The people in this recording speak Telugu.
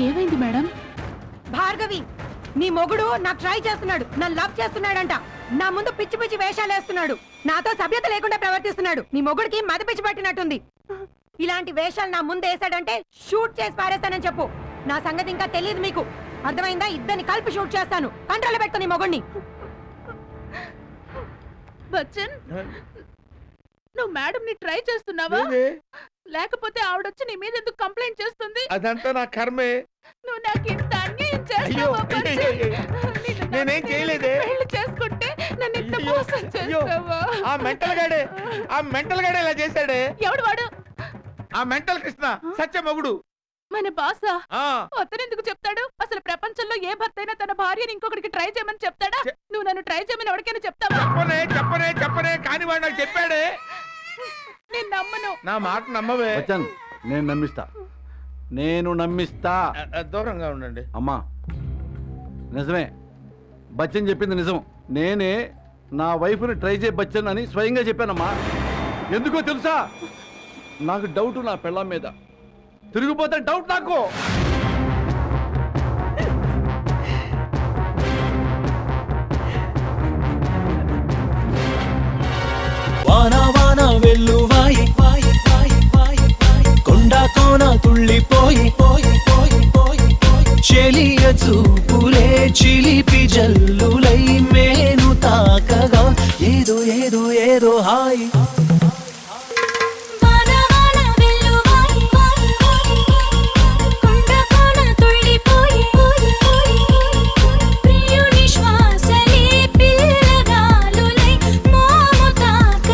ఏమైంది మేడం? భార్గవి, నీ మొగుడు నాకు ట్రై చేస్తున్నాడు, నన్ను లవ్ చేస్తున్నాడంట. నా ముందు పిచ్చి పిచ్చి వేషాలు వేస్తున్నాడు, నాతో సభ్యత లేకుండా ప్రవర్తిస్తున్నాడు. నీ మొగుడికి మది పిచ్చి పట్టినట్టుంది. ఇలాంటి వేషాలు నా ముందు వేసాడంటే షూట్ చేసి పారేస్తానని చెప్పు. నా సంగతి ఇంకా తెలియదు మీకు, అర్థమైందా? ఇద్దరిని కలిపి షూట్ చేస్తాను. కంట్రోల్ పెట్టుకో నీ మొగుడిని. బచ్చన్, నువ్వు మేడం ని ట్రై చేస్తున్నావా? లేకపోతే ఆవిడొచ్చి నీ మీద ఎందుకు కంప్లైంట్ చేస్తుంది? అదంతా నా కర్మే. నువ్వు నాకు ఇంత అన్యాయం చేస్తావా? నేనేం చేయలేదే. పెళ్లి చేసుకుంటే నన్ను ఇంత మోసం చేస్తావా? ఆ మెంటల్ గాడే ఇలా చేశాడే. ఎవడు వాడు? ఆ మెంటల్ కృష్ణ, సత్య మొగుడు. మన బాసా? అతను ఎందుకు చెప్తాడు? అసలు ప్రపంచంలో ఏ భర్త అయినా తన భార్యని ఇంకొకరికి ట్రై చేయమని చెప్తాడా? నువ్వు నన్ను ట్రై చేయమని ఎవరికైనా చెప్తావా? చెప్పనే కానీ వాడు నాకు చెప్పాడే. నేను నమ్మను. నా మాట నమ్మవే. నేను నమ్మిస్తా. దూరంగా ఉండండి. అమ్మా, నిజమే, బచ్చన్ చెప్పింది నిజం. నేనే నా వైఫ్ని ట్రై చేయ బచ్చన్ అని స్వయంగా చెప్పానమ్మా. ఎందుకో తెలుసా? నాకు డౌట్ నా పెళ్ళాం మీద. తిరిగిపోతే డౌట్ నాకు. వానా వానా వెల్లువాయి కొండా కోన తుళ్ళిపోయి చెలియ చూపులే చిలిపి జల్లులై మేను తాకగా ఏదో ఏదో ఏదో హాయి.